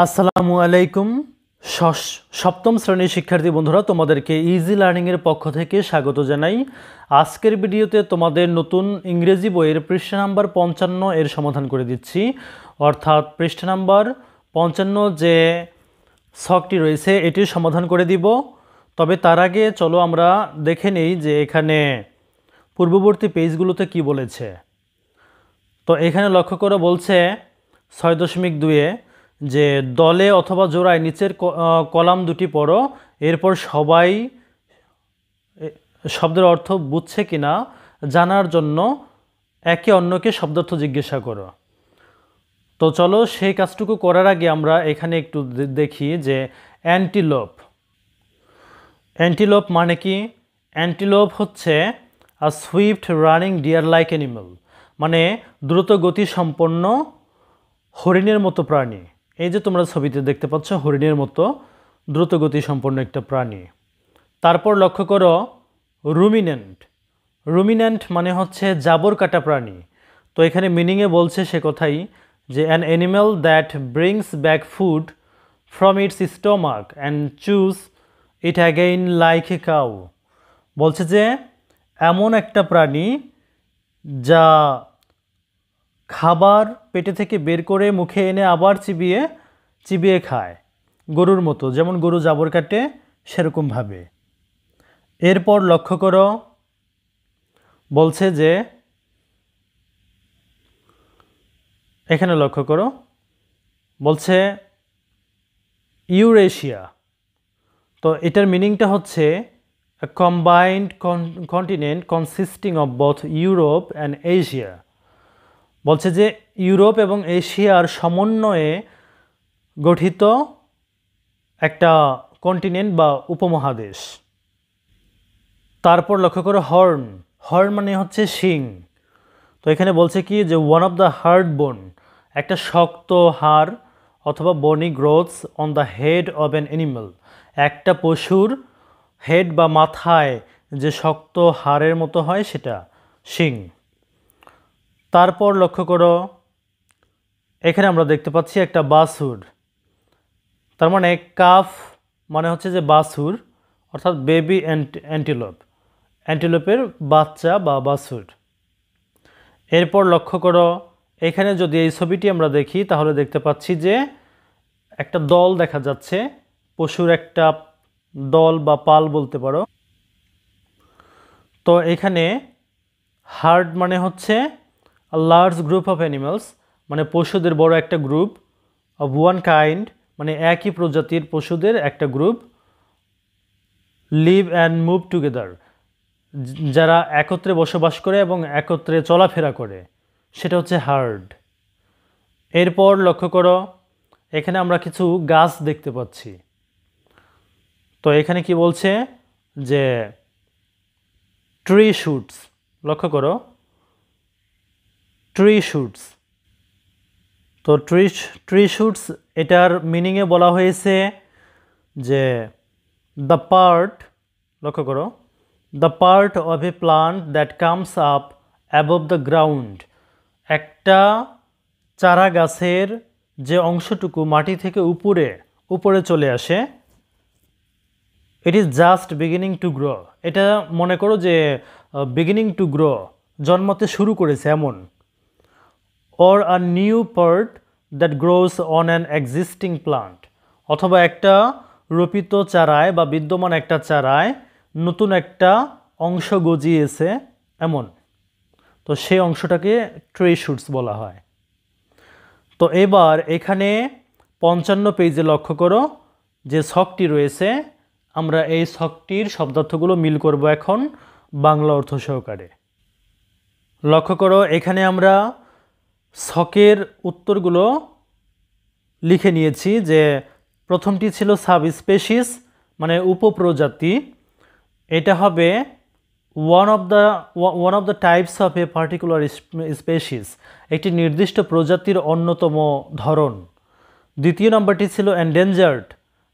আসসালামু আলাইকুম। সপ্তম শ্রেণীর শিক্ষার্থী বন্ধুরা, তোমাদেরকে ইজি লার্নিংয়ের পক্ষ থেকে স্বাগত জানাই। আজকের ভিডিওতে তোমাদের নতুন ইংরেজি বইয়ের পৃষ্ঠা নাম্বার 55 এর সমাধান করে দিচ্ছি। অর্থাৎ পৃষ্ঠা নাম্বার 55 যে ছকটি রয়েছে এটির সমাধান করে দিব। তবে তার আগে চলো আমরা দেখে নেই যে এখানে পূর্ববর্তী পেজগুলোতে কি বলেছে। তো এখানে লক্ষ্য করে বলছে 6.2-এ যে দলে অথবা জোড়ায় নিচের কলাম দুটি পড়ো, এরপর সবাই শব্দের অর্থ বুঝছে কিনা জানার জন্য একে অন্যকে শব্দার্থ জিজ্ঞাসা করো। তো চলো সেই কাজটুকু করার আগে আমরা এখানে একটু দেখি যে অ্যান্টিলোপ। অ্যান্টিলোপ মানে কি? অ্যান্টিলোপ হচ্ছে a swift running deer like animal, মানে দ্রুত গতি সম্পন্ন হরিণের মতো প্রাণী। এই যে তোমরা ছবিতে দেখতে পাচ্ছ হরিণের মতো দ্রুত গতি সম্পন্ন একটা প্রাণী। তারপর লক্ষ্য করো রুমিন্যান্ট। রুমিন্যান্ট মানে হচ্ছে জাবর কাটা প্রাণী। তো এখানে মিনিংয়ে বলছে সে কথাই যে an animal that brings back food from its stomach and choose it again like a cow. বলছে যে এমন একটা প্রাণী যা খাবার পেটে থেকে বের করে মুখে এনে আবার চিবিয়ে চিবিয়ে খায়, গরুর মতো, যেমন গরু জাবর কাটে সেরকমভাবে। এরপর লক্ষ্য করো বলছে যে এখানে লক্ষ্য করো বলছে ইউরেশিয়া। তো এটার মিনিংটা হচ্ছে a combined continent consisting of both Europe and Asia। বলছে যে ইউরোপ এবং এশিয়ার সমন্বয়ে গঠিত একটা কন্টিনেন্ট বা উপমহাদেশ। তারপর লক্ষ্য করো হর্ন। হর্ন মানে হচ্ছে শিং। তো এখানে বলছে কি যে ওয়ান অফ দ্য হার্ড বোন, একটা শক্ত হাড় অথবা বনি গ্রোথস on the head of an animal, একটা পশুর হেড বা মাথায় যে শক্ত হাড়ের মতো হয় সেটা শিং। তারপর লক্ষ্য করো এখানে আমরা দেখতে পাচ্ছি একটা বাছুর। তার মানে কাফ মানে হচ্ছে যে বাছুর, অর্থাৎ বেবি অ্যান্টিলোপ, অ্যান্টিলোপের বাচ্চা বা বাছুর। এরপর লক্ষ্য করো এখানে যদি এই ছবিটি আমরা দেখি তাহলে দেখতে পাচ্ছি যে একটা দল দেখা যাচ্ছে, পশুর একটা দল বা পাল বলতে পারো। তো এখানে হার্ড মানে হচ্ছে a large group of animals, মানে পশুদের বড় একটা গ্রুপ, অফ ওয়ান কাইন্ড মানে একই প্রজাতির পশুদের একটা group, live and move together যারা একত্রে বসবাস করে এবং একত্রে চলাফেরা করে, সেটা হচ্ছে হার্ড। এরপর লক্ষ্য করো এখানে আমরা কিছু গাছ দেখতে পাচ্ছি। তো এখানে কি বলছে যে ট্রি শুটস। লক্ষ্য করো ট্রি শুটস। তো ট্রি শুটস এটার মিনিংয়ে বলা হয়েছে যে দ্য পার্ট, লক্ষ্য করো, the part of A plant that comes up above the ground, একটা চারা গাছের যে অংশটুকু মাটি থেকে উপরে উপরে চলে আসে, it is just beginning to grow. এটা মনে করো যে বিগিনিং টু গ্রো, জন্মতে শুরু করেছে এমন। Or a new part that gross on an existing plant, অথবা একটা রোপিত চারায় বা বিদ্যমান একটা চারায় নতুন একটা অংশ গজিয়েছে এমন। তো সেই অংশটাকে ট্রি শুটস বলা হয়। তো এবার এখানে 55 পেজে লক্ষ্য করো যে ছকটি রয়েছে, আমরা এই ছকটির শব্দার্থগুলো মিল করব এখন বাংলা অর্থ সহকারে। লক্ষ্য করো এখানে আমরা ছকের উত্তরগুলো লিখে নিয়েছি। যে প্রথমটি ছিল সাব স্পেসিস মানে উপপ্রজাতি, এটা হবে one of the types of a particular species, একটি নির্দিষ্ট প্রজাতির অন্যতম ধরন। দ্বিতীয় নম্বরটি ছিল এন্ডেঞ্জার্ড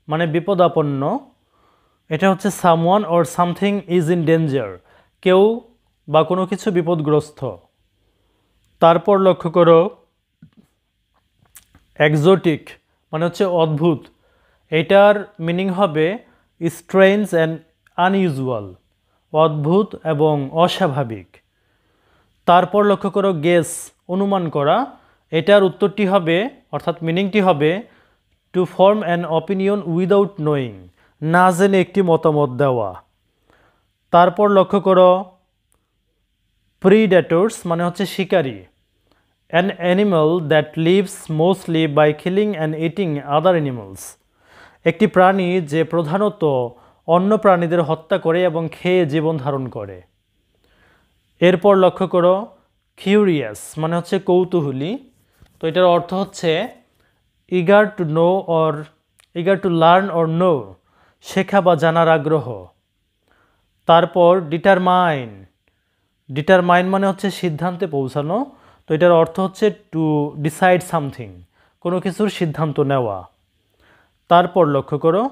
মানে বিপদাপন্ন, এটা হচ্ছে someone or something is in danger, কেউ বা কোনো কিছু বিপদগ্রস্ত। তারপর লক্ষ্য করো এক্সোটিক মানে হচ্ছে অদ্ভুত, এটার মিনিং হবে স্ট্রেঞ্জ অ্যান্ড আনইউজুয়াল, অদ্ভুত এবং অস্বাভাবিক। তারপর লক্ষ্য করো গেস, অনুমান করা, এটার উত্তরটি হবে অর্থাৎ মিনিংটি হবে to form an opinion without knowing, না জেনে একটি মতামত দেওয়া। তারপর লক্ষ্য করো প্রিডেটরস মানে হচ্ছে শিকারী, an animal that lives mostly by killing and eating other animals, একটি প্রাণী যে প্রধানত অন্য প্রাণীদের হত্যা করে এবং খেয়ে জীবন ধারণ করে। এরপর লক্ষ্য করো কিউরিয়াস মানে হচ্ছে কৌতূহলী, তো এটার অর্থ হচ্ছে eager to know or eager to learn or know, শেখা বা জানার আগ্রহ। তারপর ডিটারমাইন, ডিটারমাইন মানে হচ্ছে সিদ্ধান্তে পৌঁছানো, তো এটার অর্থ হচ্ছে টু ডিসাইড সামথিং, কোনো কিছুর সিদ্ধান্ত নেওয়া। তারপর লক্ষ্য করো